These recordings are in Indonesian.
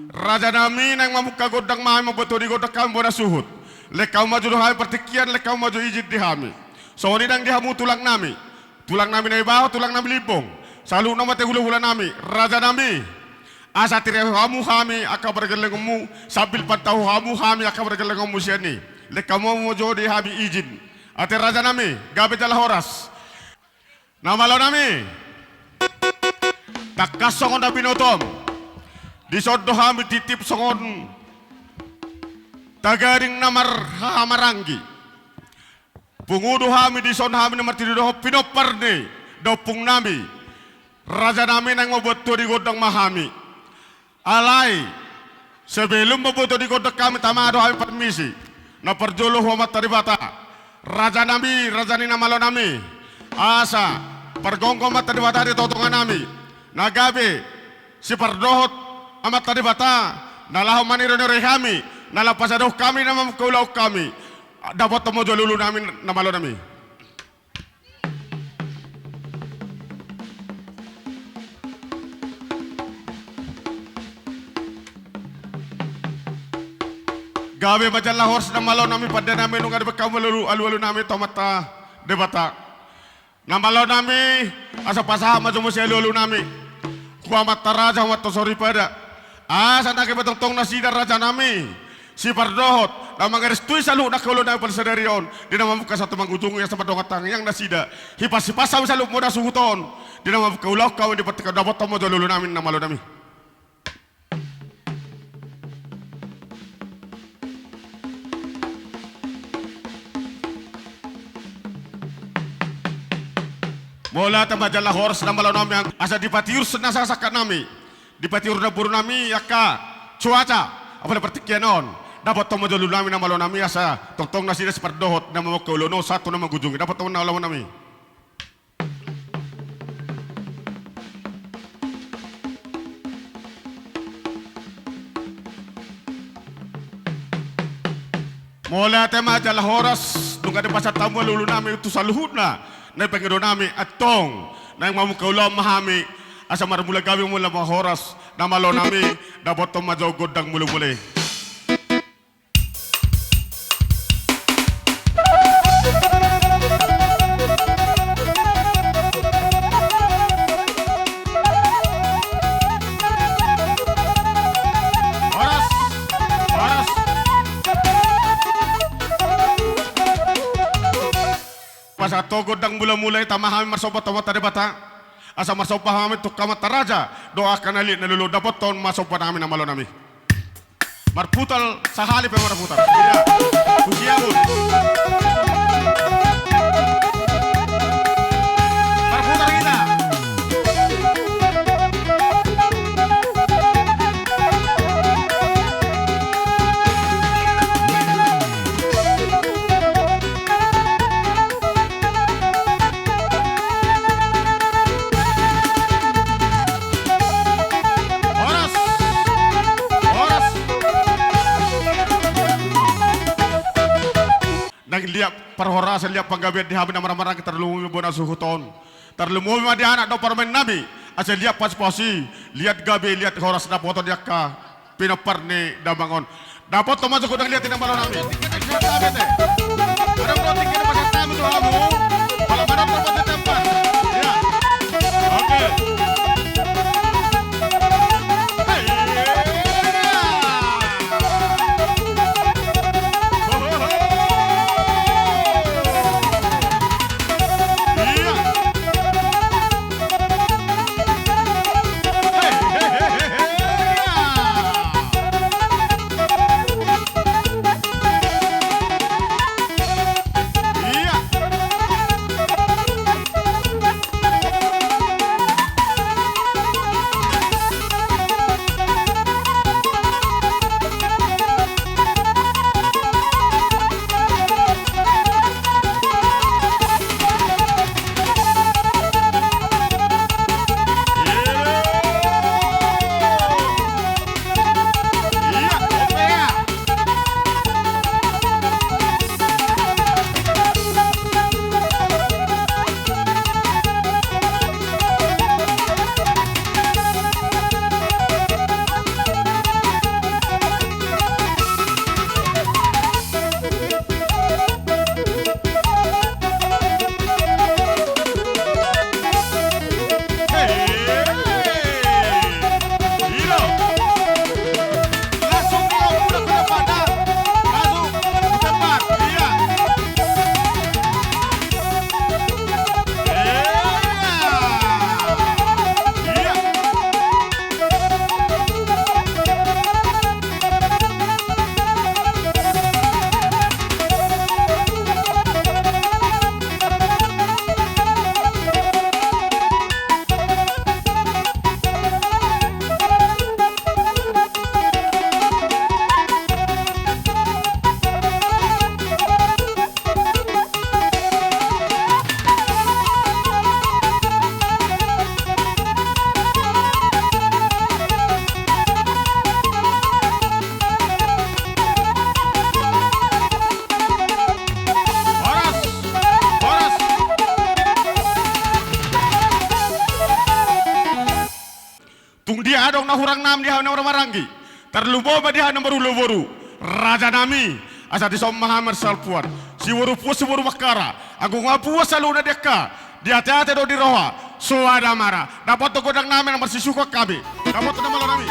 Raja nami nang mamuka godang mahal membetul di godang kami bona suhut. Lekau maju dohai pertikian lekau maju ijit dihami. Soalnya nang dihamu tulang nami nai bahu tulang nami lipong. Salu nama tegulu bulan nami raja nami. Asa tire hamu hami akan bergelengmu sambil pantau hamu hami akan bergelengmu siani. Lekau mau jodi hami izin. Ate raja nami gabe jala horas. Nama lo nami takas songon da binotom disodo hami titip songon tagaring namar hamarangi pungudu hami dison hami namar tidudo pinoparne dopung nami raja nami nang maboto di godang mahami alai sebelum maboto di godang kami tamado hami permisi na perjolo homat taribata raja nami raja ni namalo nami asa pergongko amat tadi bata di totongan nami nagabe si perdohot amat tadi bata nalah maniro kami nalah pasadoh kami nama kaulau kami dapat temu jolulu nami nama lo nami gabe majalah hors nama lo nami pada nami nunga debekam alu nami tomata debata nama lo nami asa pasah maju musia lulu nami kuamat taraja wat tosori pada asa nak betong nasida raja nami si pardohot nama ngerestui salu nak kalau nami persedarion di nama muka satu mangujung yang sama dongatang yang nasida hipas pasau salu muda suhuton di nama muka ulau kau di petika dapat tomo lulu nami nama lo nami Mola tamajalah horas nama lo nami asa dipatiur senasa sakat nami dipatiur na buru nami yaka cuaca apa na pertikianon dapat tomo jolu nami nama lo nami asa tong nasida seperdohot nama mo kaulono satu nama gujung dapat tomo nama lo nami Mola tamajalah horas nunga di pasar tamu lulu nami itu saluhut na na pengido nami atong na mamu kaulah mahami asa marmula gabi mula mga horas na malo nami dapat to majaw godang mulu-muli Asa to godang mula-mulai tamahami marsopa tomat tadi bata asa marsopa hami tu kamat taraja doakan ali nalulu dapat ton marsopa nami nama lo nami marputal sahali pe marputal iya pujiamun marputal kita lihat perhora lihat panggabian di habis nama-nama kita terlalu bona suhuton terlalu di anak do parmen nabi asa lihat pas-pasi lihat gabe lihat horas na foto dia ka pinaparne dabangon dapat to masuk udang lihat nama nabi ada berarti kita pasal tamu tu kamu kalau mana tempat tempat ya oke adong na hurang nam diha na marangi. Terlubo ba diha na marulu-buru. Raja nami asa di som Muhammad salpuan. Si wuru puas si wuru makara. Aku ngapuas saluna deka. Di hati-hati do di roha. Suada mara. Dapat to godang nami na marsisuko kabi. Dapat to namalo nami.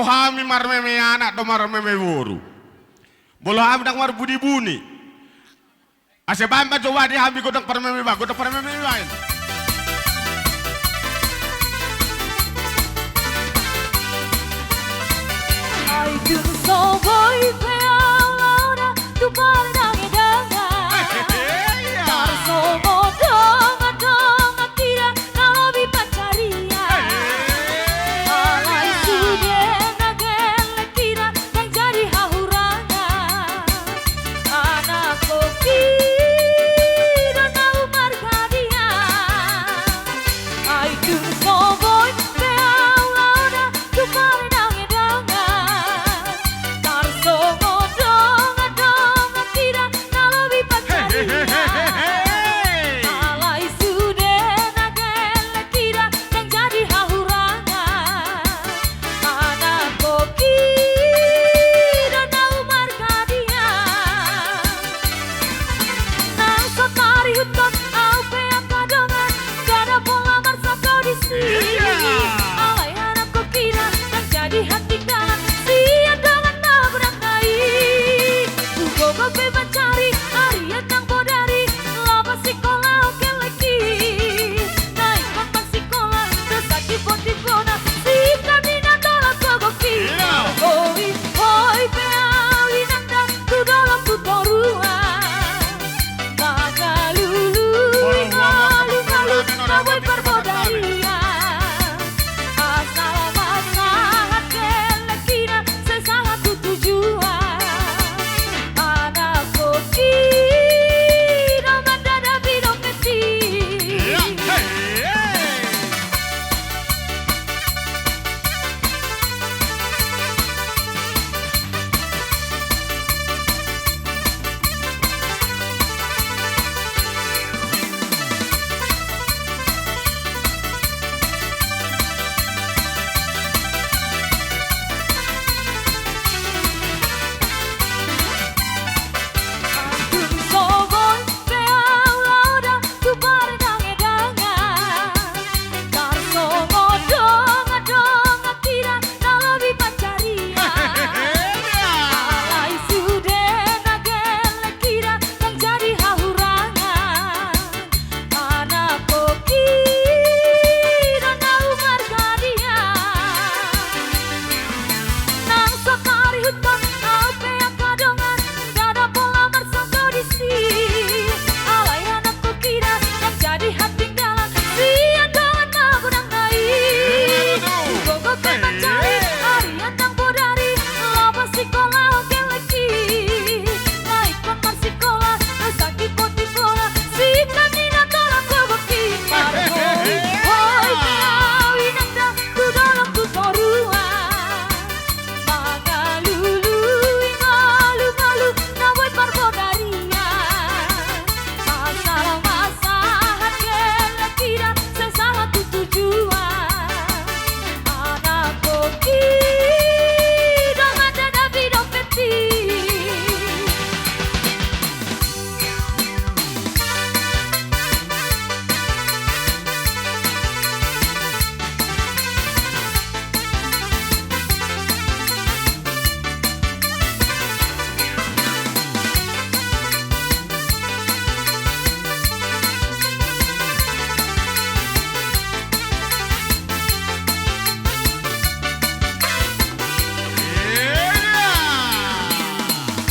bolo hami marmeme anak do marmeme wuru. Bolo hami dang mar budi buni. Ase bamba jowa di hami godang parmeme ba godang parmeme lain. Ai đừng so với theo laura tu pare dange danga. Tar somo donga tira kalau bi pacaria. Alai sudah nagel kira yang jadi hahuranga. Anak kopi dan au margadia. Ai đừng so với theo laura tu pare dange danga. Alai sudah nagel kira yang jadi hahuranga. Anak kopi dan au margadia. Nang sotari hutan au peak kadongan. Gada pola marsa kau di sini. Alai anak kau kira yang jadi hati dalam. Sia dengan nabrak naik. Buko kopi mencari harian yang bodari. Lama sekolah oke lagi. Naik papan sekolah terus lagi poti-pona. Si kamina tolak kogoki. Hoi hoi peawi nanda tu dalam tu torua. Maka lulu ngalu ngalu nawai perbodaria. Asal masahat kelekina sesalah ku tujuan. Anak koki nama dada bidong peti. Agung soboi peau lauda tu pare dange danga. Tar songo donga tira kalau bi pacaria. Alai sudah nagel kira yang jadi hahuranga. Anak koki dan au margadia. Nang sotari hutan au peak kadongan. Gada pola marsa kau di sini. Alai anak kau kira yang jadi hati dalam. Sia dengan nabrak naik. Buko kopi mencari harian yang bodari. Lama sekolah oke lagi. Naik papan sekolah terus lagi poti-pona. Si kamina tolak kogoki. Hoi hoi peawi nanda tu dalam tu torua. Maka lulu ngalu ngalu nawai perbodaria. Asal masahat kelekira sesalah tu tujuan. Anak koki dengan dada bidong peti.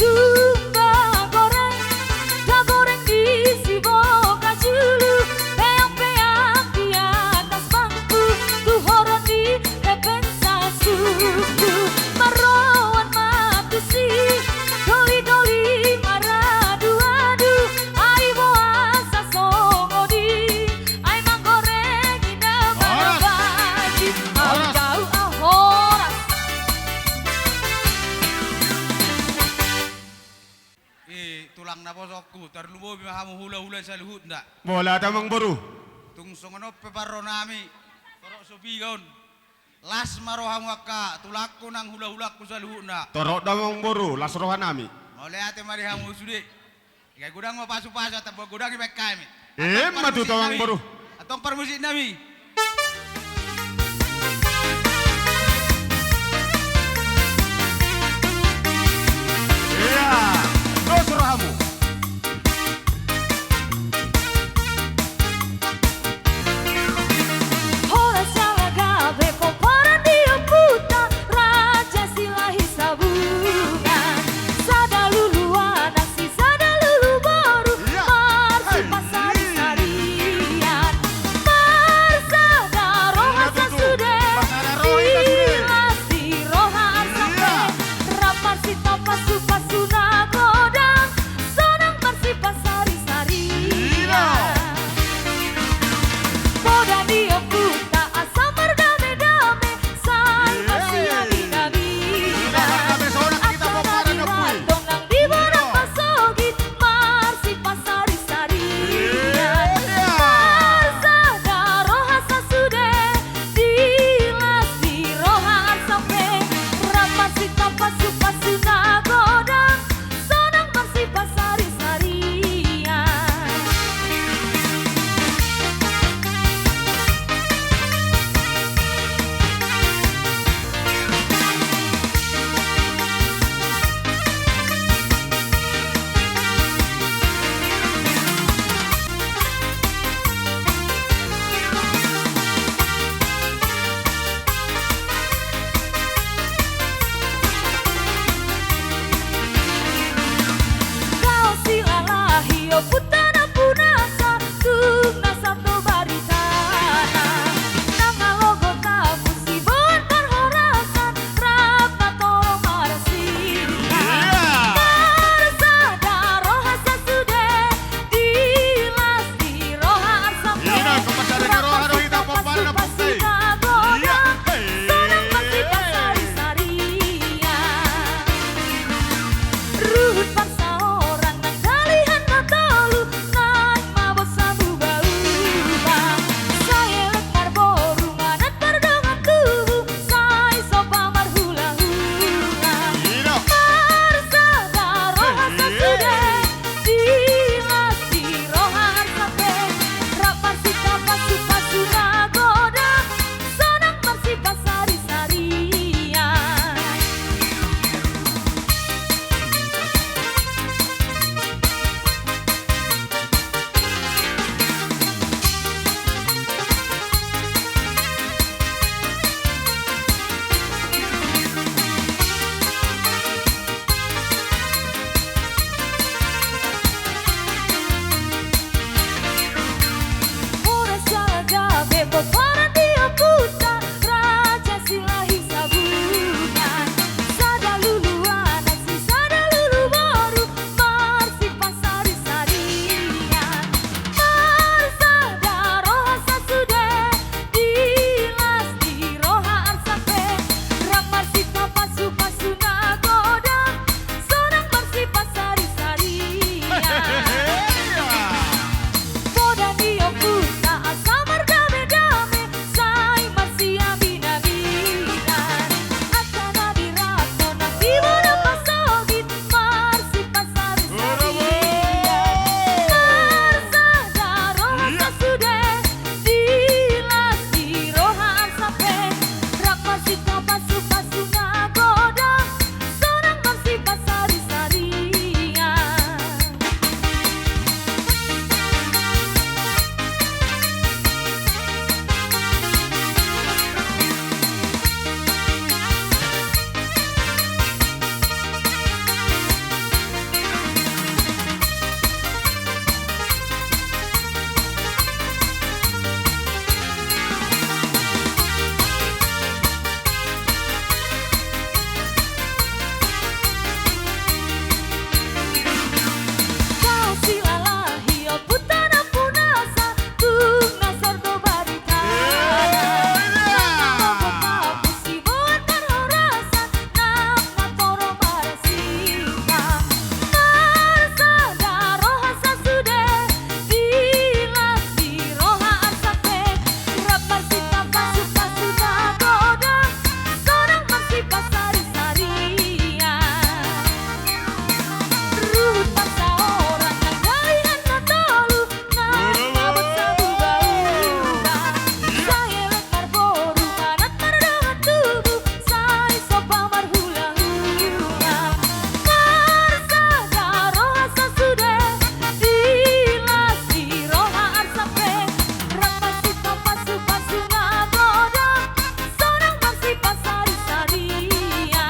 Tumba goreng diisi boga julu. Peang-peang di atas bangku, tu horon di depan sasuku. Marawan matusi, doli-doli maradu-adu. Ai boasa songodi, ai manggoreng ina manabaji. Au jauh ahoras. Tulang na posokku tarlubo bimahamu hula-hula sa luhut ndak. Bola tamang boru. Tung songono peparo nami. Torok sobigon. Las marohamu akka tulakku nang hula-hulaku sa luhut ndak. Torok tamang boru lasrohan nami. Oleh ate mari hamu sude. Kaya gudang mo pasu-pasu atau gudang ibek kami. Matu tamang boru. Atong permusik nami. putana punasa tungna sabdo baritana nanga logo tamu sibon perhorasan rapna toro marasina marsada roha sasude dilas di roha arsampe Ina kemasarnya roha rohita popana putih. Iya. Sonang masih pasari saria Ruhut paksa orang nang dalihan matolu naik mabok sabu bau saya lekar boru manat perdongan tubuh saya sopa marhula-hula Ina. Marsada roha sasude dilas di roha arsampe rak marsita pasu-pasu nagoda sonang marsi pasari saria Ora saga bebo para dia puta raja silahi sabunan sada luluan si sada lulu baru marsi pasari sarian marsada roha sasude dilas di roha arsampe rak marsi pasu-pasu nagoda sonang marsi pasari sarian Poda dio puta asamar dame-dame sai masih abina-binan Akana dirato na vivo na pasogit marsi pasari sarian Marsada roha sasude dilas di roha arsampe rak marsi pasu-pasu nagoda sonang marsi pasari sarian Kasih lalahi o putana punasa tungna sordo baritana Nanga logo sibon perhorasan napna toro marasina Marsada roha sasude dilas di roha arsampe rak marsita pasu-pasu nagoda sonang marsi pasari sarian Ruhut paksa orang nang dalihan matolu naik mabok sabu bau saya lekar boru manat perdongan tubuh saya sopa marhula-hula marsada roha sasude dilas di roha arsampe rak marsita pasu-pasu nagoda sonang marsi pasari sarian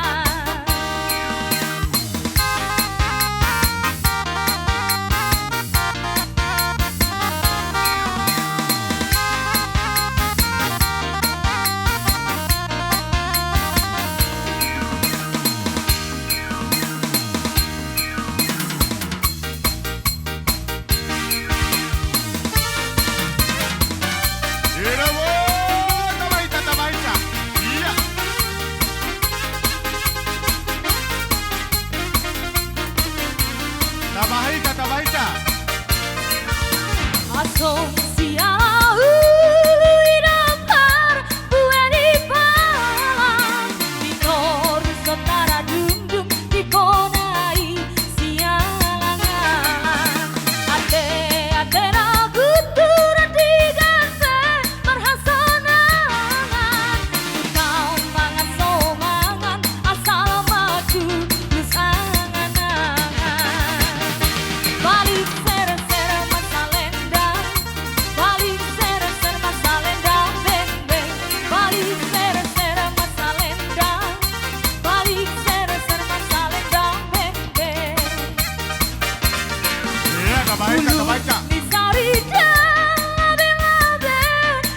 Ina wo. Tabaita. Iya. Tabaita. Asom sia ulu idapar bueni palang Minor sotara dum-dum dikonai sialangan Ate ragu turut diganse marhasonangan Kau mangan somangan asal madu lus angan-angan Balik ser-ser masa lendang Balik ser baca. Di Sarida labe-labe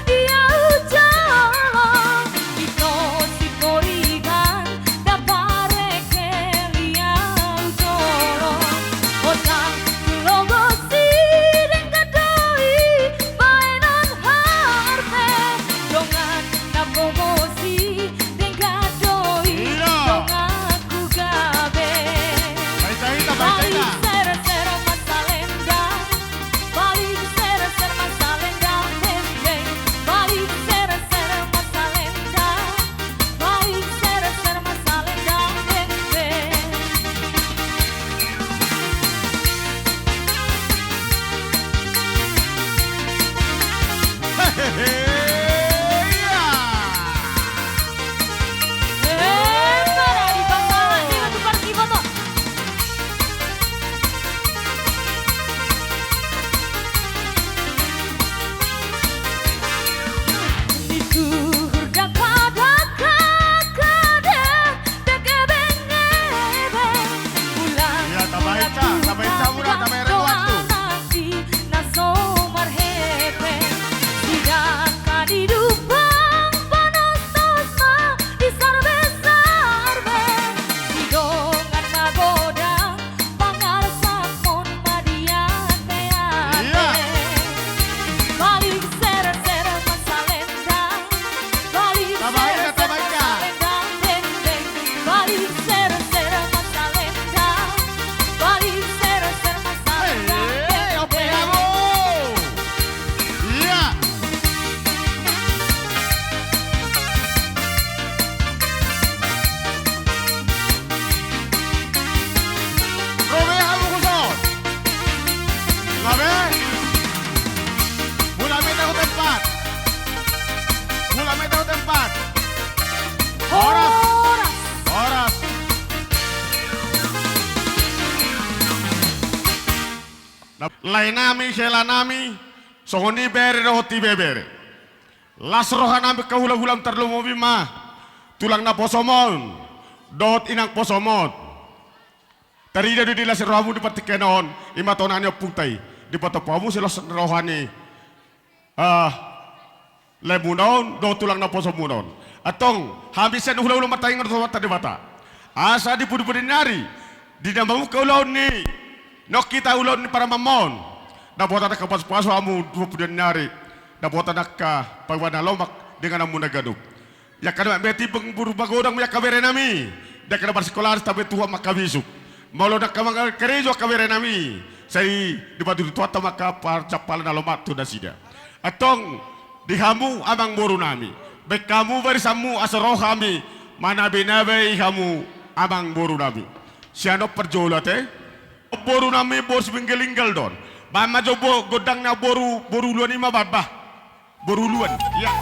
dia ujalan Ito si Korigan da pare che lia ujalan Otang logo si den kadoi bainan harpe Dongan na bobosi den kadoi Iya. Dongan ku gabe Baca ita, baca Balik ita. sera-sera masa lendang Balik sera-sera masa lendang Beng-beng Balik sera-sera masa lendang Balik sera-sera masa lendang Beng-beng Hehehe. Iya. Para di bawah Di tukar di foto Dituhur daka-daka kade deke beng-beng Ulang Iya, tabaita murah, tabaira waktu. nanti naso marhepe Sidaka di dupang panos ma di sarbe-sarbe Sidongan magodang pangar sakon madiate-ate Iya. Balik sera-sera masa lendang Balik Tabaita, sera-sera tabaita. masa lendang Beng-beng Balik sera-sera masa lendang Balik sera-sera masa lendang Hei, oke Beng-beng kamu. Iya. Robe kamu kusot. Ngabe? Mula meta ko tempat. Mula meta ko tempat. Oras. Horas Oras. Lainami, selanami, songoni bere roti bebere. Las rohanami kahulang-hulang terlumobi mah. Tulang na posomon. Dot inang posomot. Tarida di las rohamu di patikenon. Imatonani putai. Di patopamu silas rohani. Lemunon, do tulang na posomunon. Atong, habisan ulang-ulang matayang ng tadi bata. Asa di pudi-pudi nari. Di namamu kaulaw ni. Nok kita ulaw ni para mamon. Nabuatan na kapas-paso amu 20 nari. Nabuatan na ka pagwanalomak dengan amu nagadup. Ya kana beti pengburu bagodang ya kabere nami. Da kana sekolah tabe tuwa makabisuk. Molo na kamang kerejo kabere nami. Sai di batu tuwa maka par capal na lomat tu da sida. Atong dihamu amang boru nami. Baik kamu barisamu asroh kami. Mana binabe kamu amang boru nami. Siano perjolate boru nami bos binggelinggal don. Mama jobo godangnya boru luan ima babah. Boru luan. Ya.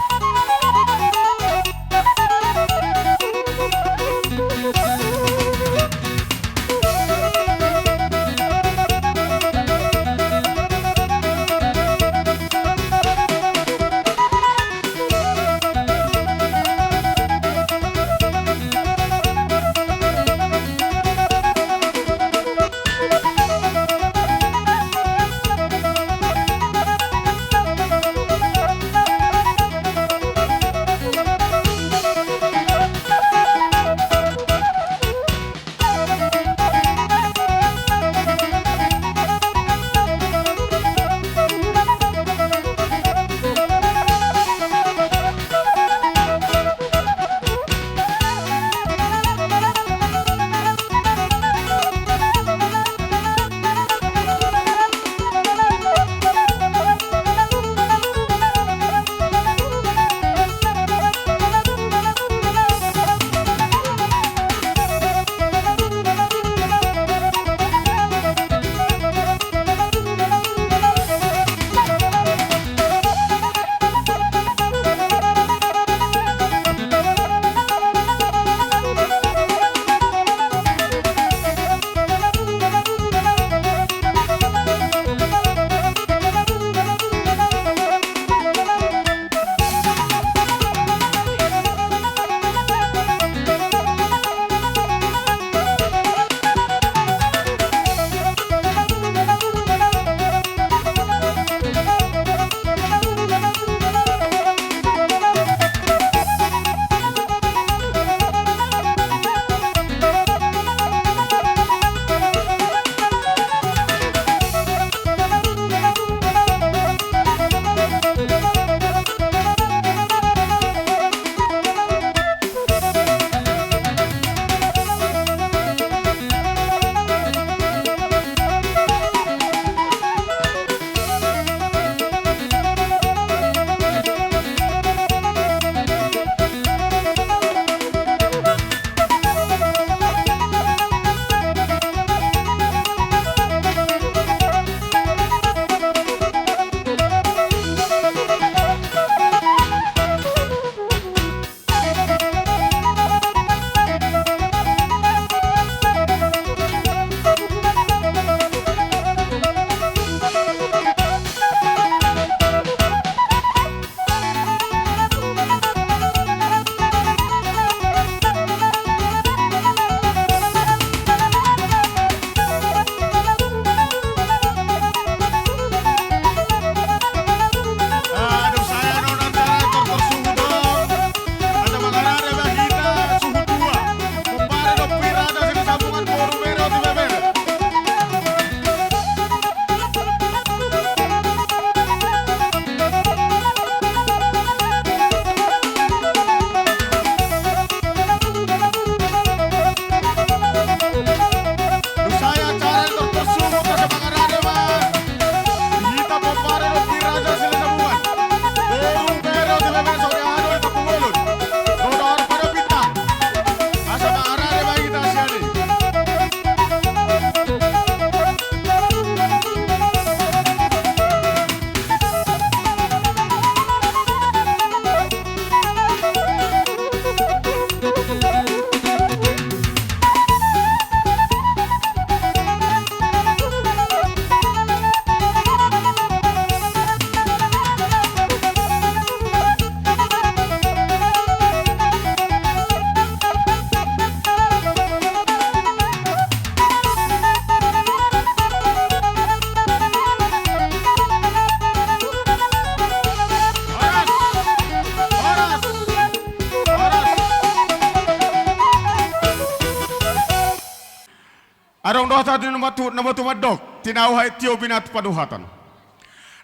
Dah tadi nama tu madok. Tinauhai tio binat paduhatan.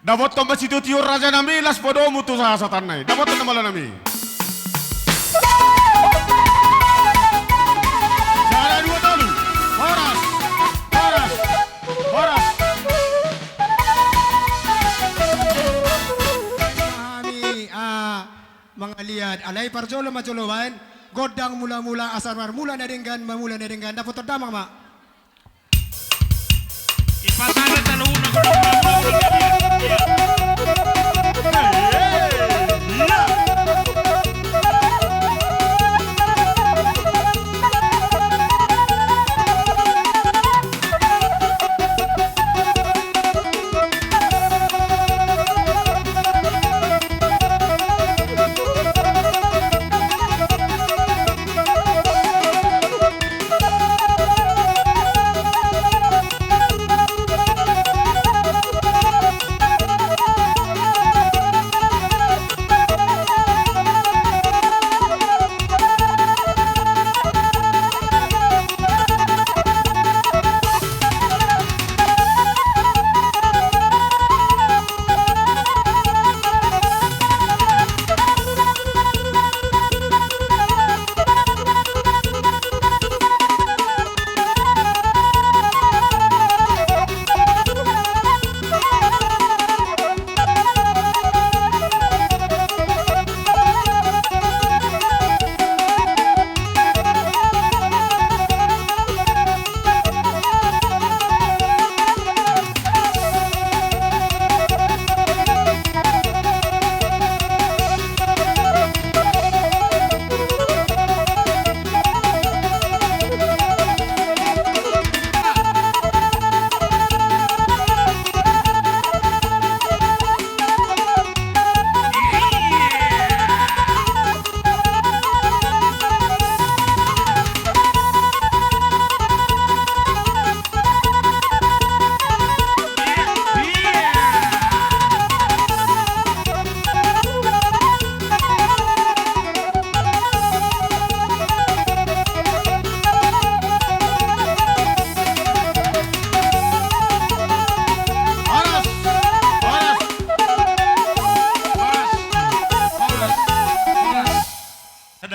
Dapat tombak situ tio raja nami las podo mutu sahasatan nai. Dapat nama nami. Cara dua tolu. Horas. Kami mga liad alay parjolo majolowan godang mula-mula asar mula na denggan mamula na denggan dapat terdamang ma. Ipasana sa luna ko ng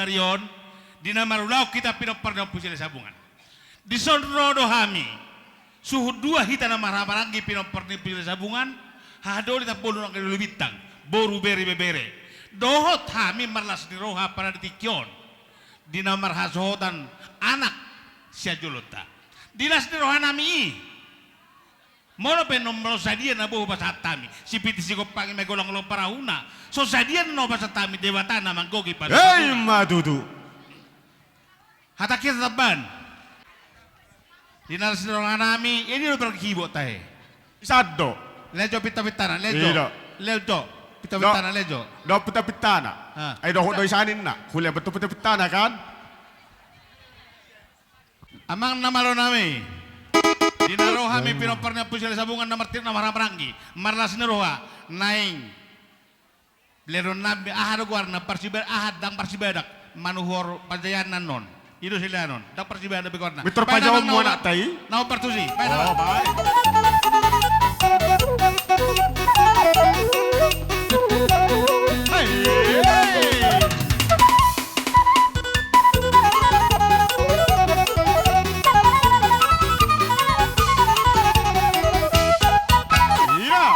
Darion, di namarulaw kita pinopar ng pusila sabungan. Di sonrodo hami, suhu dua hita na maramaranggi pinopar ng pusila sabungan, hado di tapolo ng kalulubitang, boru beri bebere. Dohot hami marlas ni roha para ditikyon. Di namarhasohotan anak siya julota. Dinas ni roha nami. Mono penomro sadia na buho basatami. Si piti si kopangin may gulang lo parauna. So sadia no basatami dewata na manggogi pa. Hei madudu. Hatakir taban. Dinas ni roha nami. Ini lo berkibo tahe. Isado. Lejo pita-pitana, lejo. Ida. Lejo. Pita-pitana, lejo. Do pita-pitana. Ah. Ay do isanin na. Kuliah betul pita-pitana kan? Amang namaro nami. Dinaroha mi pinopar na pusila sabungan na martir na maramaranggi. Marlas ni roha. Naing. Leron nabi ahad warna parsiber ahad dang parsibedak. Manuhor pajayanan non. Itu sila non. Dang parsibedak bikorna. Mitur pajawam mo na tay. Nau partusi. Oh, baik. Yeah.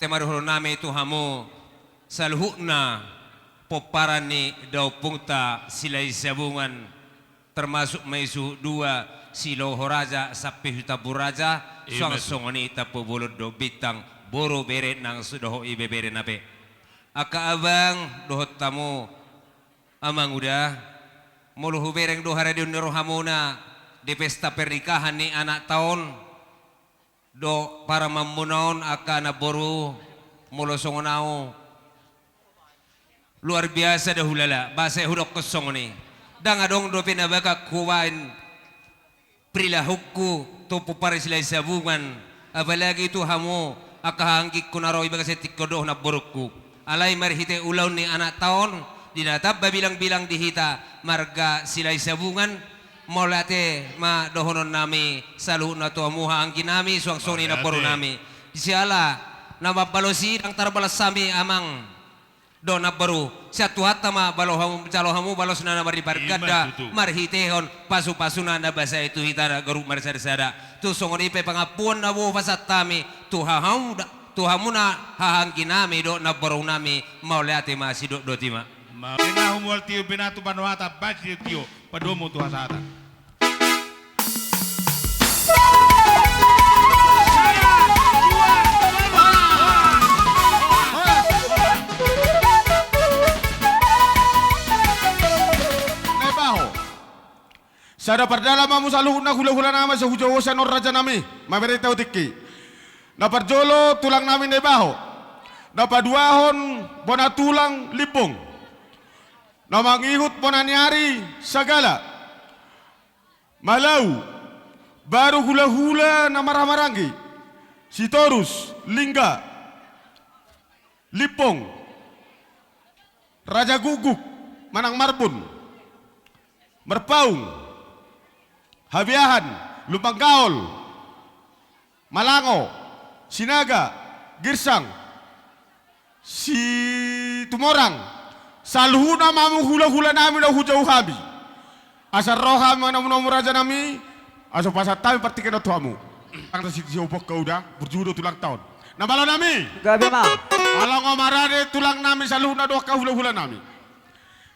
temaruhul nami Tuhamu salhukna poparani daw pungta silay sabungan termasuk maisu dua silo horaja sapi huta buraja suang songoni tapu bulud do bitang boro bere nang sudoho ibe bere nape aka abang dohot tamu amang udah muluhu bereng dohara di rohamuna di pesta pernikahan ni anak tahun do para mamunaon aka na boru mulo songonao luar biasa dahulala bahasa hudok kosong ni dang adong do pinabaka kuwain prilahukku tupu paris lai sabungan apalagi itu hamu akahanggik kunaro ibaga setik kodoh na borukku alai marhite ulaw ni anak tahun dinatap bilang-bilang dihita marga silai sabungan molate ma dohonon nami salu na to muha angkin nami suang soni na boru nami siala na mabalosi ang tarbalas sami amang do na baru satu hatta ma balohamu balos na mari bargada marhitehon pasu-pasuna na basa itu hitara garu marsada tu songoni pe pangapuan na wo pasat tami tuhamu na hahangkin nami do na baru nami maulate ma sidok do tima Ina humwal tiyo binatu panuhata baci tiyo padomo tu hasata. Sada pardala mamu saluhun na hula-hula nama sa hujawasan or raja nami. Maberita utiki. Naparjolo tulang nami nebaho. Napaduahon bona tulang lipong. Namangihut bonanyari sagala. Malau. Baru hula-hula na maramarangi. Sitorus, Lingga. Lipong. Raja Guguk, Manang Marbun. Merpaung. Habiahan, Lumpang Gaol, Malango, Sinaga, Girsang, si Tumorang, salhuna mamu hula-hula namin na hujau habi. Asar roha manamu raja nami, aso pasat tayo partikan na tuamu. Ang tasik siya upok ka uda, berjudo tulang tahun. Nabala nami, Gabi ma. alang omarade tulang nami salhuna doa ka hula-hula nami.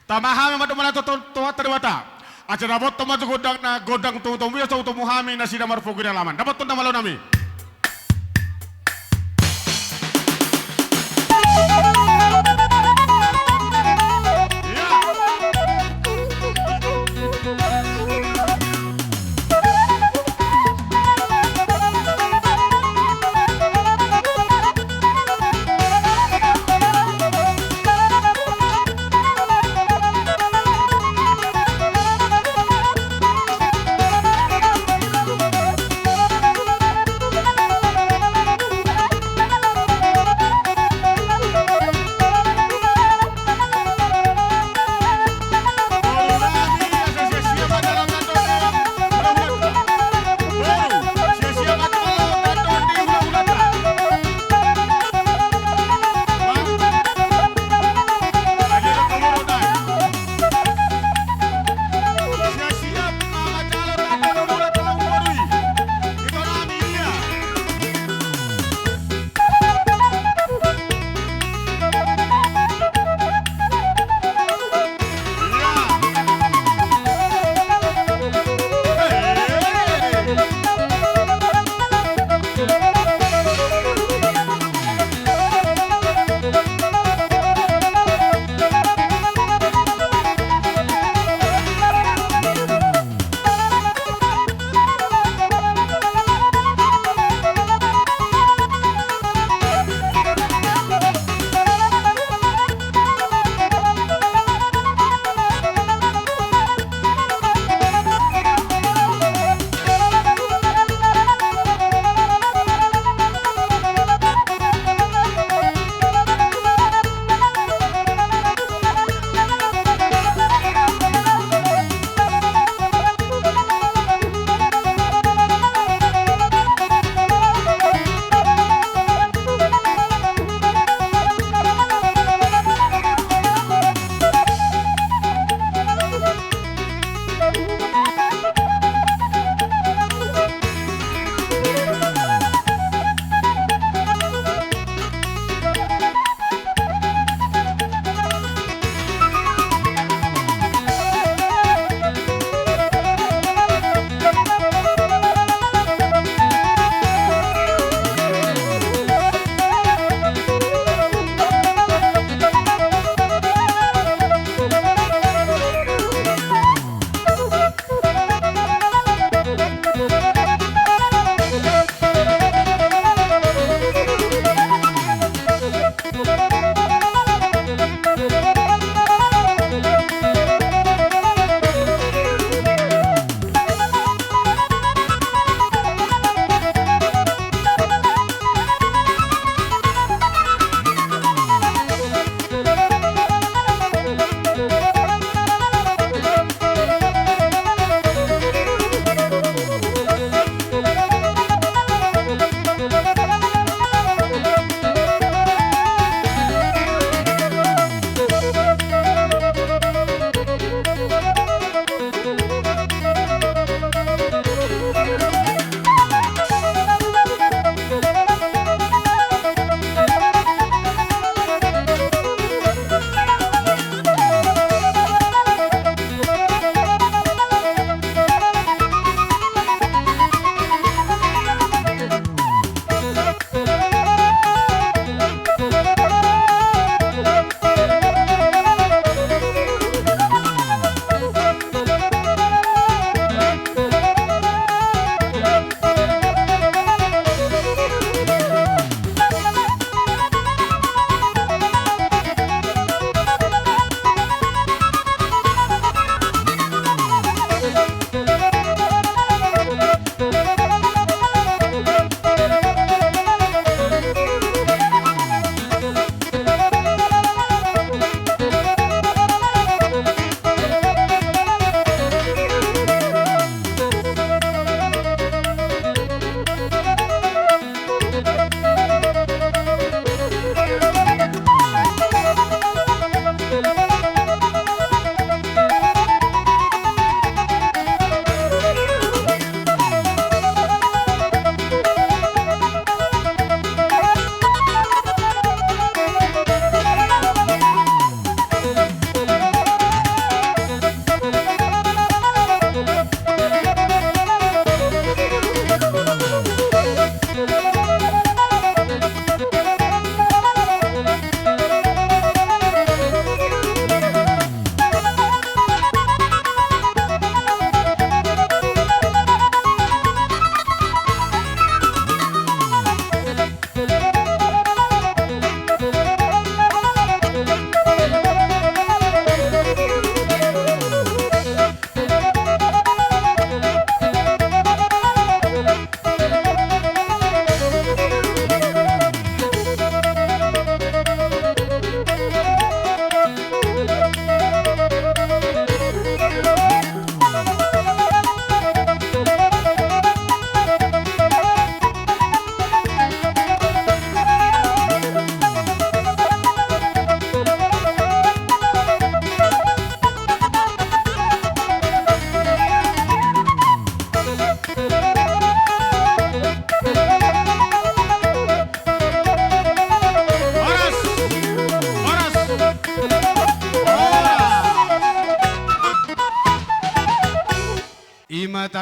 Tamahami madumala toa terwata. Aja dapat tomat godang na godang tumu ya tumu hami na sida marfogi na laman. Dapat tunda malo nami.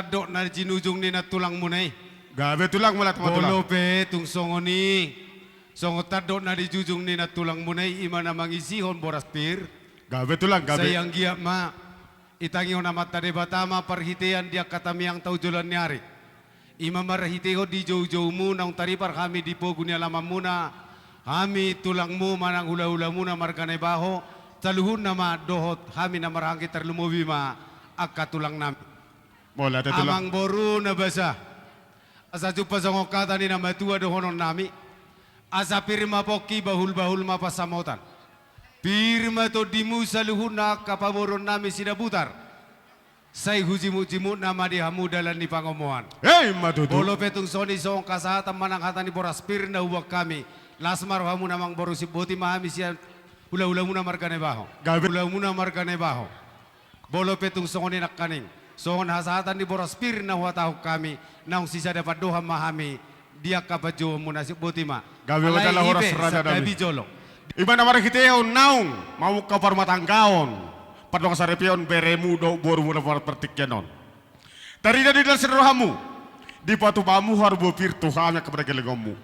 tadok na jinujung ni na tulang munay. Gabe tulang mula teman tulang. Bolo pe tung songoni. Songo tadok na di jujung ni na tulang munay ima na mangisihon boras pir. Gabe tulang gabe. Sayang giya ma. Itangi na mata de batama parhitean dia katamiang tau jolan nyari. Ima marhiteo di jauh-jauh mu naung taripar kami di pogunya lama muna. Kami tulangmu manang hula-hula muna markanay baho. Taluhun nama dohot kami na marangki terlumubi ma akka tulang nami. Bola te tulang. Amang boru na basa. Asa jupa sa ngokata ni na matua dohonon nami. Asa pirma poki bahul-bahul mapasamotan. Pirma to dimu saluhun na kapaboron nami sinabutar. Say hujimu-jimu nama di hamudalan ni pangomoan. Hey matutu. Bolo petung soni song kasahatan manang hata ni boras pir na huwag kami. Lasmar hamu namang boru si boti mahami siya hula-hula muna markane baho. Gabe. Hula muna markane baho. Bolo petung songoni nak kaning. Songon hasahatan ni boras pir na huwatahu kami. Naung sisa dapat doha mahami. Dia kapajo muna si boti ma. Gabe wadala horas raja dami. Gabi jolo. Iba na marhiteo naung mau ka parmatanggaon. Padong sarepion beremu do boru muna pertikyanon. Tari na didal serohamu. Di patu pamu harbo pir tuhanya kepada gelegomu.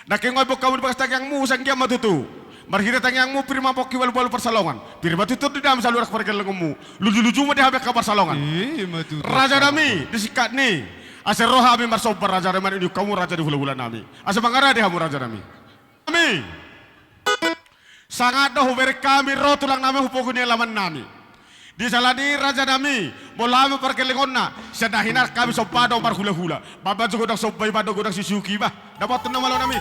Nakengoy bo kamu di pakas tangyang mu sanggia matutu. Marhita tangyang mu pirma poki walu-walu persalongan. Pirma tutur di dalam saluras kepada gelegomu. Luju-luju mo di habe kabar salongan. Matutu. Raja nami disikat ni. Asa roha mi marsobar raja nami ini kamu raja di hula-hula nami. Asa mangara di hamu raja nami. Nami. Sangat dah huberi kami roh tulang nami hupokuni laman nami. Di salani raja nami bolami perkelingonna sedahinar kami sopado par hula-hula. Baba juga dak sopai bado godang Suzuki bah. Dapat tenang malu nami.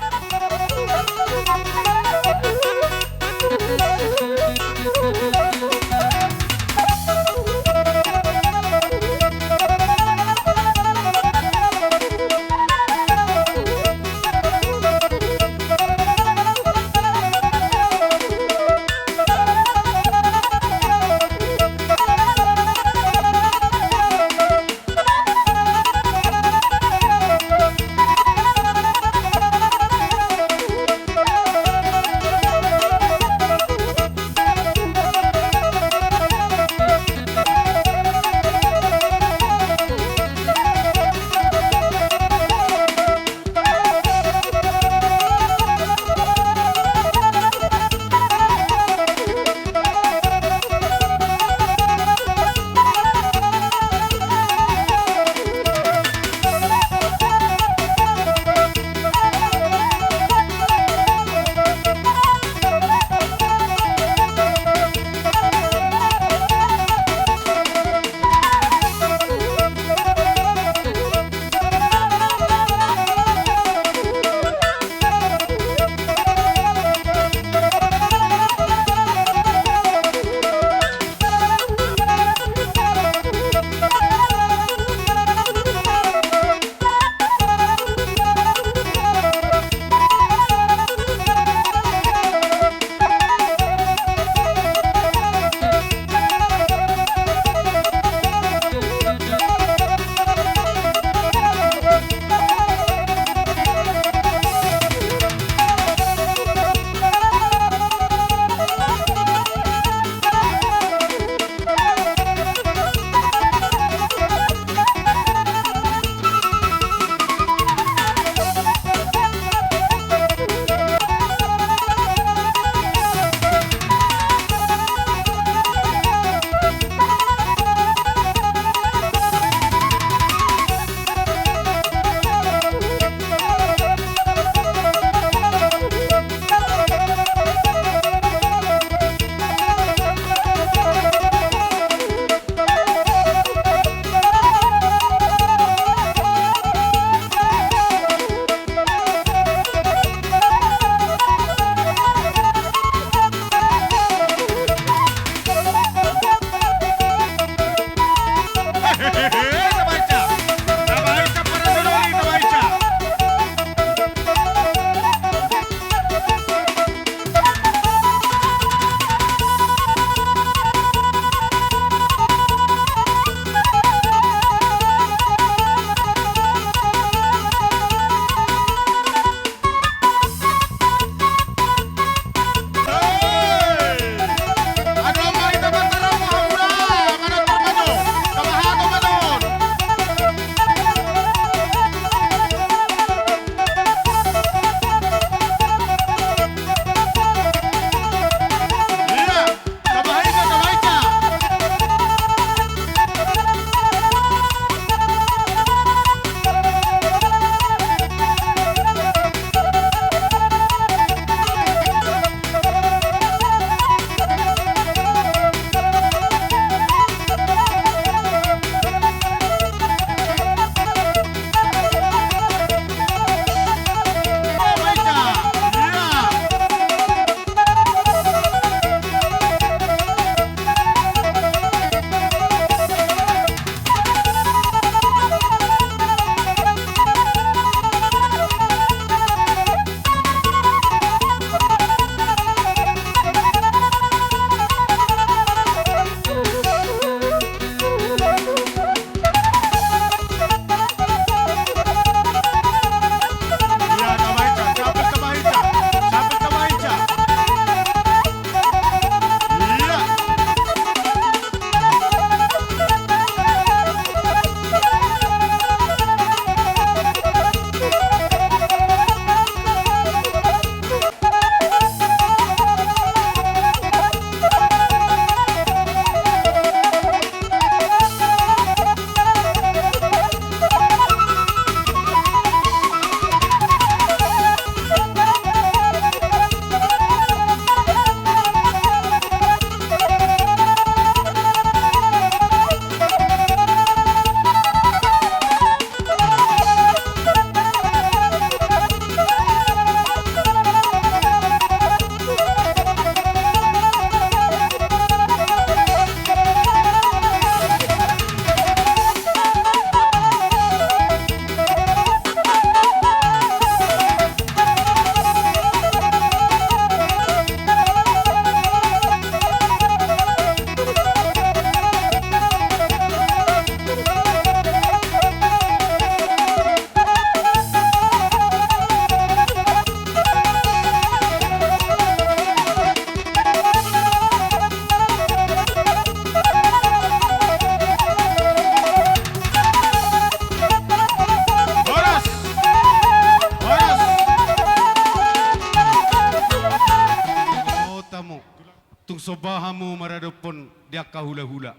sobahamu maradopon dia kahula-hula.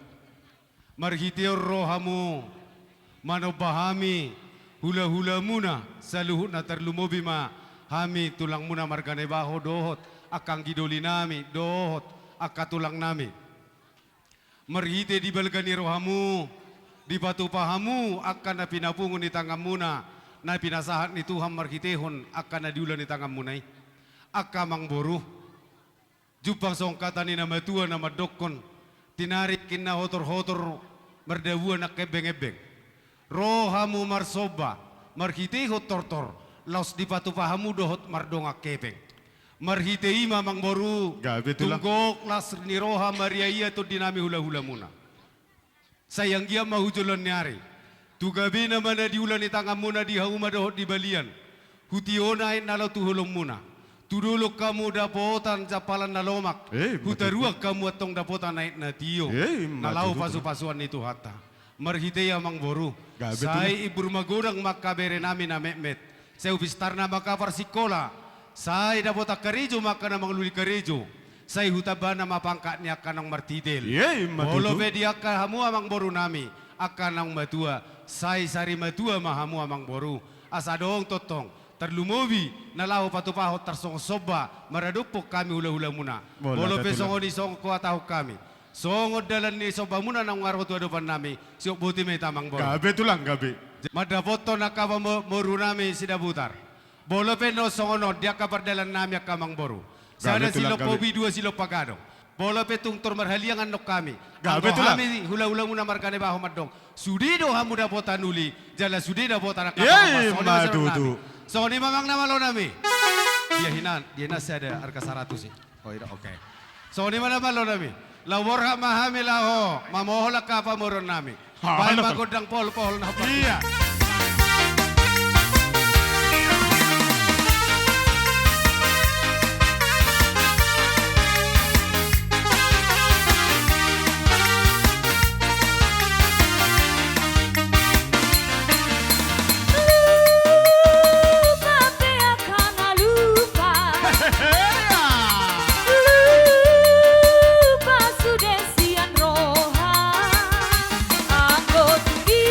Marhitior rohamu manobahami hula-hula muna saluhut na terlumobi ma hami tulang muna margane baho dohot akang gidoli nami dohot akatulang nami. Marhite di balgani rohamu di batu pahamu akan na pinapungon ni tangam muna na pinasahat ni Tuhan marhitehon akan na diulan ni tangam munay akamang boru jupang songkatan ni nama tua nama dokon tinarik kina hotor-hotor merdawa na kebeng-ebeng rohamu marsoba marhitehot tortor laos di batu pahamu dohot mardonga kebeng marhite ima mang boru Gabi tulang. tunggok las ni roha maria iya to dinami hula-hula muna sayang gia mahujulan nyari tugabi na mana diulan ni tangam muna di hauma dohot di balian hutiona nalau tuhulong muna tudulok kamu dapotan japalan nalomak hutaruak kamu atong dapotan naik na tiyo nalau pasu-pasuan itu hata marhite mang boru Gabi say ibur magurang makabere nami na mehmet saya ubistar na makapar sikola say dapota karejo maka na mangluli karejo say hutabana mapangkat niya kanang martidel bolo dia ka hamu amang boru nami akan ang matua say sari matua mahamu amang boru asadong totong terlumobi nalau patupaho tarsong soba maradupok kami hula-hula muna bolo pesongo ni song kuatahu kami songo dalan ni soba muna nang ngarotu adopan nami siok buti may tamang boru Gabi tulang gabi. madapoto nakaba moru nami sidabutar bolo peno songono dia kabar dalan nami akamang boru sana Gabi tulang, silok pobi dua silok pagado bolo petung tor marhaliangan nok kami Gabi Anggo tulang. kami hula-hula muna markane baho madong sudido hamu dapota nuli jala sudido bota Yeay, nakaba madudu. so ni mamang nama lo nami dia nasi ada harga 100 sih oh iya oke so ni mana lo nami lawor ha mahami laho mamohola ka pamoron nami bae Halo. magodang pol-pol na pa Iya. Lupa te akan lupa Lupa sudesian roha Anggo tinggi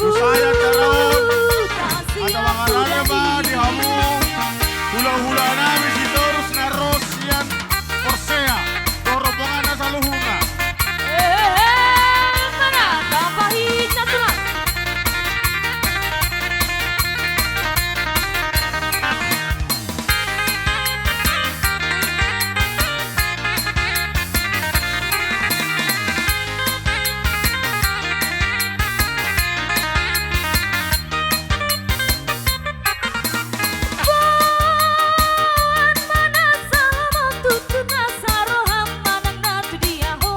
Susaya taron. kasih Ada mga aku rarema jadi. di hamu. Hula-hula namin si Torus na Rosian Orsea. Toropongan na sa luhuna. Mana tapahit na tulang. Mana sama tutut nasaroham manang natu dia ho.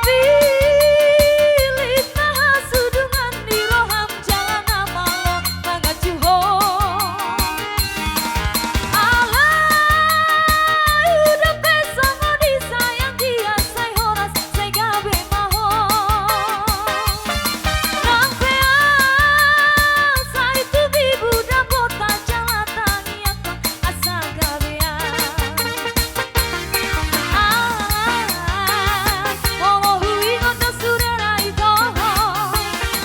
Pilit naha sudungan di roham jalan amalo mangacu ho. Alay udah pesongo disayang dia say horas say gabe maho. Nampea say tu bibu dapota jalan tangi aku asa gabean. Momo hui goto suderai toho.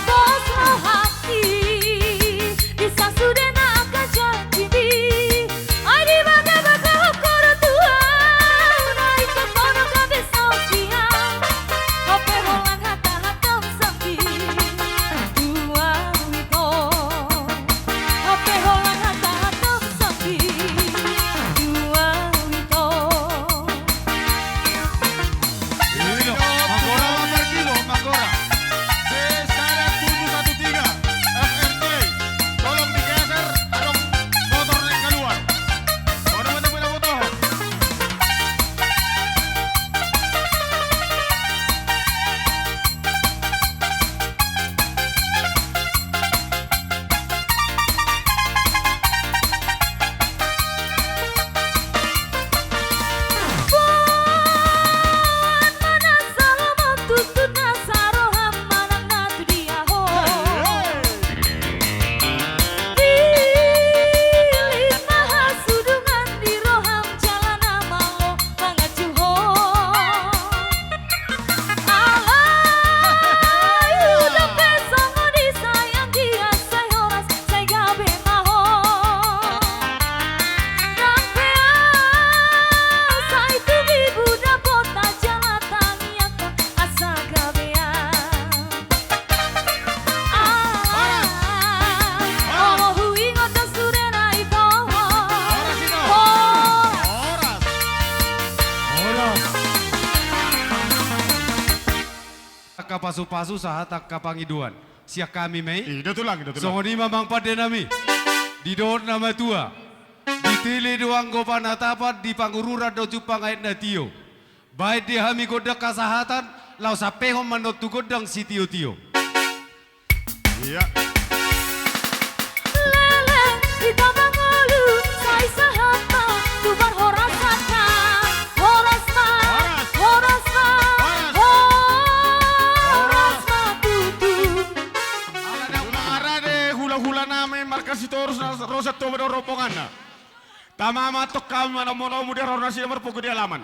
Bos no hati bisa sudena akan jadi. Ai di baga baga hokoro tua. Nai kokono kabe sokia. Kope holang hata hatam sambi. Dua wiko. Kope holang hata hatam sambi. Dua wiko. Ini Magora Mamarkilo, Magora. Cesara 713 FRT. Tolong digeser. Tolong motor naik keluar. Mana mana mana motor. Mana sama tutut nasaroham manang natu dia ho. Pilit naha sudungan di roham jalan amalo mangacu ho. Alay udah pesongo disayang dia say horas say gabe maho. Nampea say tu bibu dapota jalan tangi aku asa gabean. Momo hui goto suderai toho. Horas. Kapasu-pasu sahatak kapangiduan. Siak kami mei. Ida tulang, ida tulang. Songoni mamang padenami. Di doon nama tua. Ditili doang gopana tapat di pangurura doju pangait na tio. Baik di hami godak kasahatan. Lau sapehom manot tu godang si tio-tio. Iya. Lele kita mangolu say sahama tubar horas hata horas ma horas ma horas ma tutu. Arade hula-hula namin markas ito Rosa Tobedo ropongan na. Tama matok kami mana mono mudia rona siya marpuko di alaman.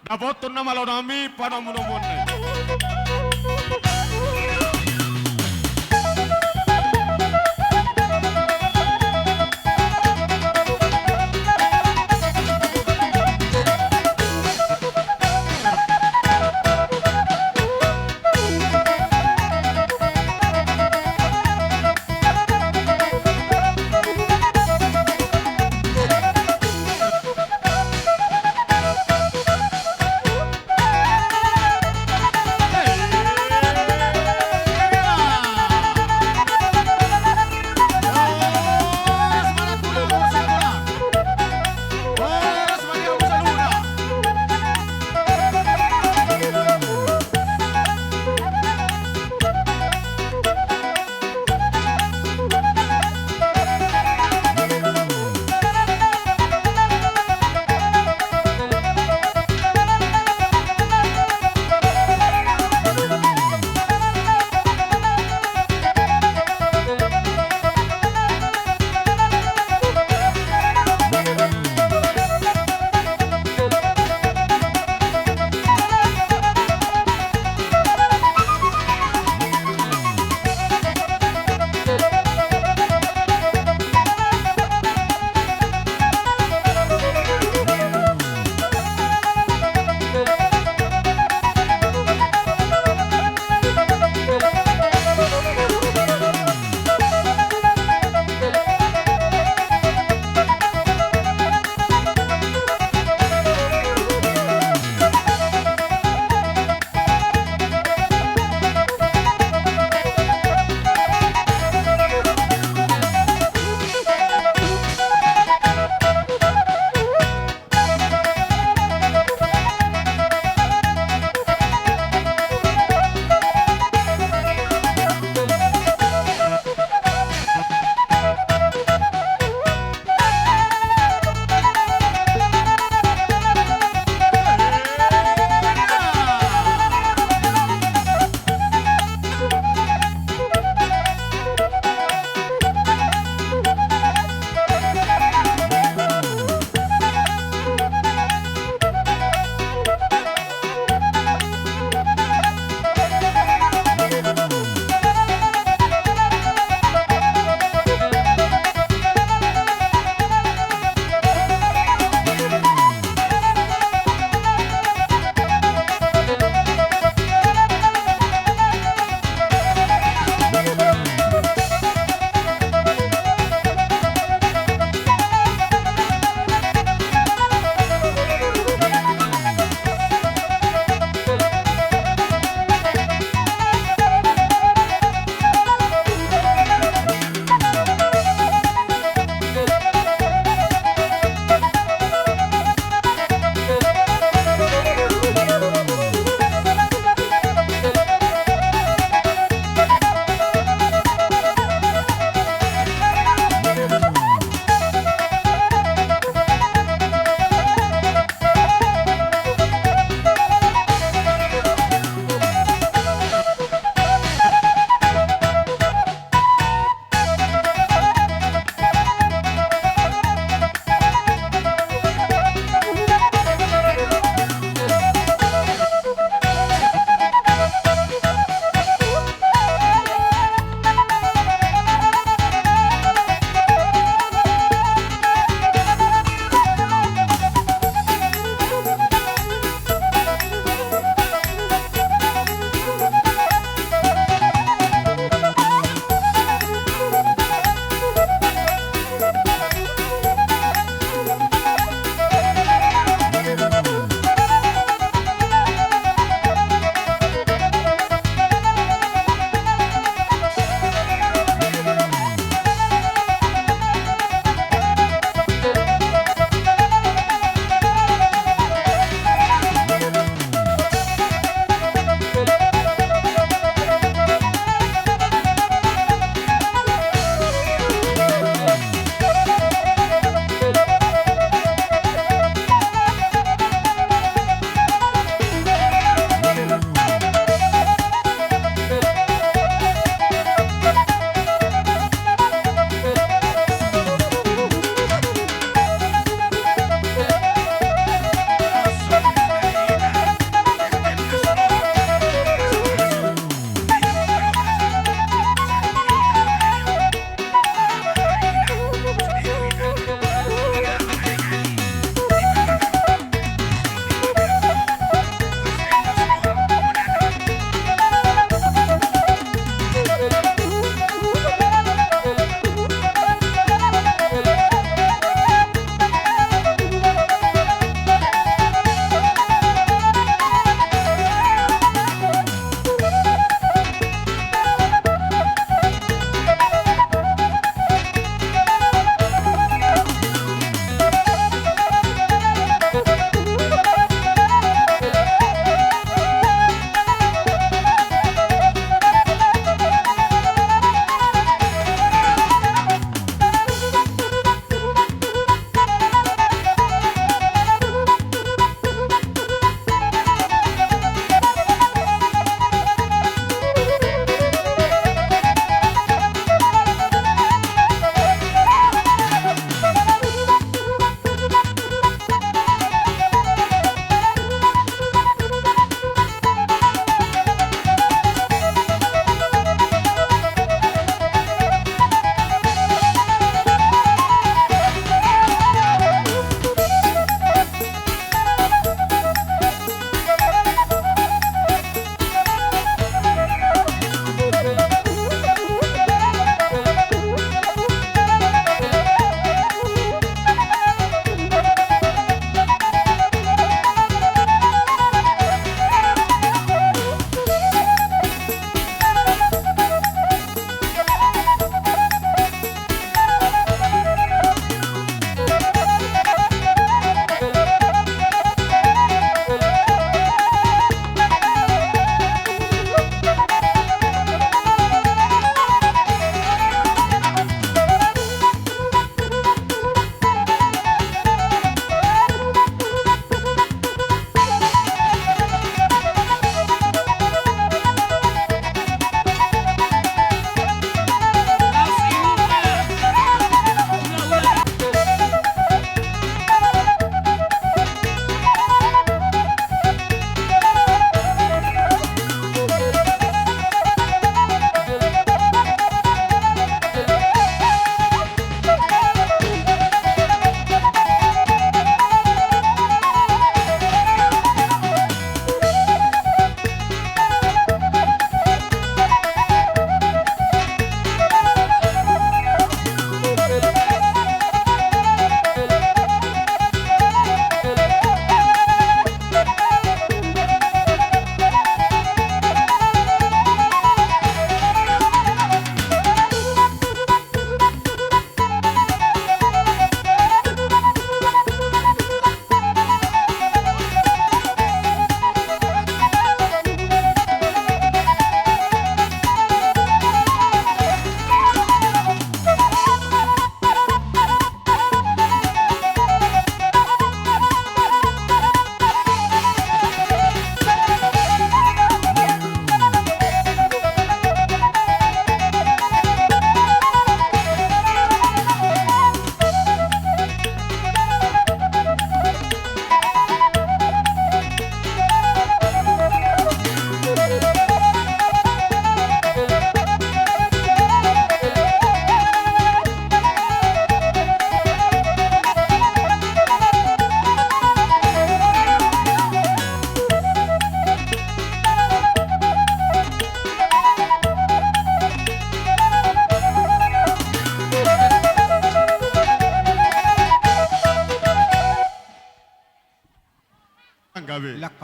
Dapat na malo nami pana mono mono. Hey!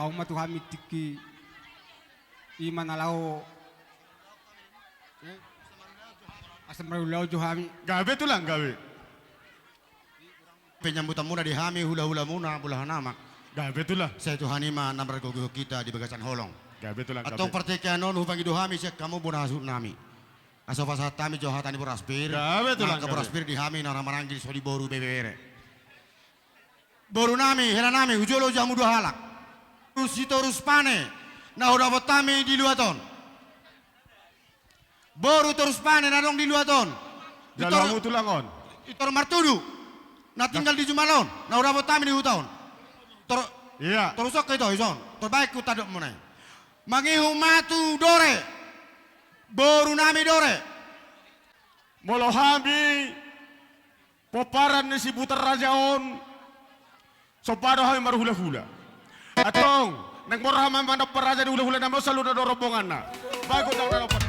Au matu hami tiki iman alao asam raulau johami. Gawe tulang gawe. Penyambutan muna di hami hula-hula muna bulahan nama. Gawe tulang. Saya Tuhani ma nambar gogo kita di bagasan holong. Gawe tulang Atau gawe. pertikian non hubang idu hami sih kamu buna hasut nami. Aso fasatami johatani buraspir. Gawe tulang, Ke gawe. buraspir di hami nara maranggi so di boru bebere. Boru nami hela nami hujolo jamu dua halak. Rusito ruspane. Nah udah botami di luaton. Boru terus pane nadong di luaton. Jalamu tulangon. Itor martudu. Nah tinggal di Jumalon. Nah udah botami di hutan. Iya. Terusok ke itu ison. Terbaik ku tadok munai. Mangihu matu dore. Boru nami dore. Molohami poparan ni si butar rajaon. Sopado hami marhula-hula. Atong nang morahama manap paraja di hula-hula namo selalu na rombongan na. Bago daw na dapat.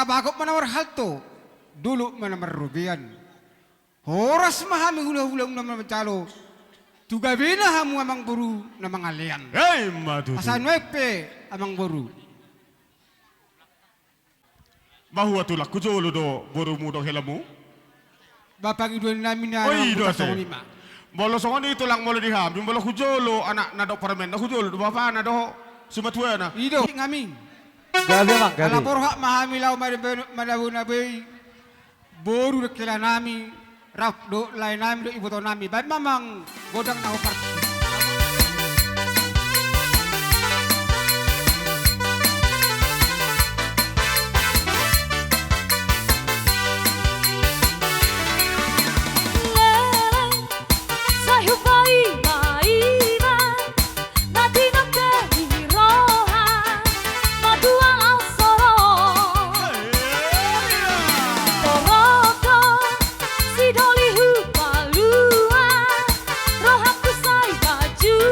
bagok manawar halto. Dulu mana merubian. Horas mahami hula-hula naman calo. Tuga bina hamu amang buru namang alian. Hei madu. Asan wepe amang buru. Bahwa tu lah kujolo do boru mu do helamu. Bapak iduan namin na Oi do bukas ate. ako lima. Bolo songon itu lang molo diham. Jum bolo kujolo anak na do parmen na kujolo do bapa na do sumatwa na. Ido ngamin. Gabi mang, gabi. Alapor hak mahami law madabu na bay. Boru kila nami. Rap do lain nami do ibuto nami. Ba't mamang godang na hukar. Saiu Iba, Nadina Kehiroha, Madua Alsoro, Toroko, Sidoli Hupalua, Rohaku Sai Baju.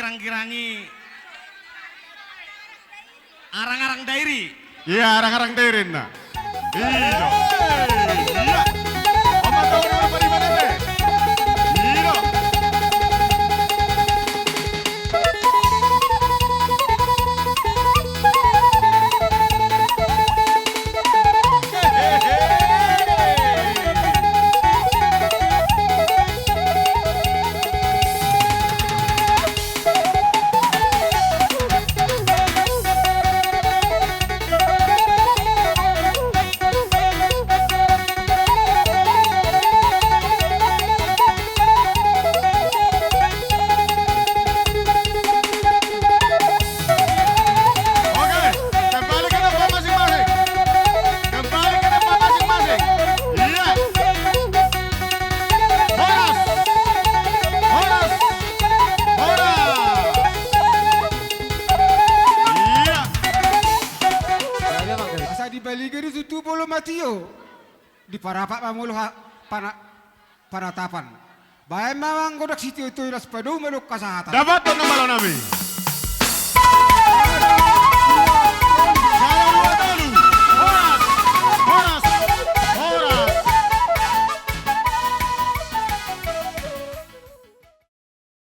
kirang-kirangi arang-arang dairi. Iya, arang-arang dairin na. Iya. Iya. Oma tahu nama apa di mana deh? Iya. Oke, kembali ke tempat masing-masing. Kembali ke tempat masing-masing. Iya. Horas. Horas. Horas. Iya. Asa di baligir itu tu bolo matio. Di parapak mamulu panatapan. Bae mawang godak sitio itu ilas padu meluk kasahatan. Dapat tuh nama lo nabi.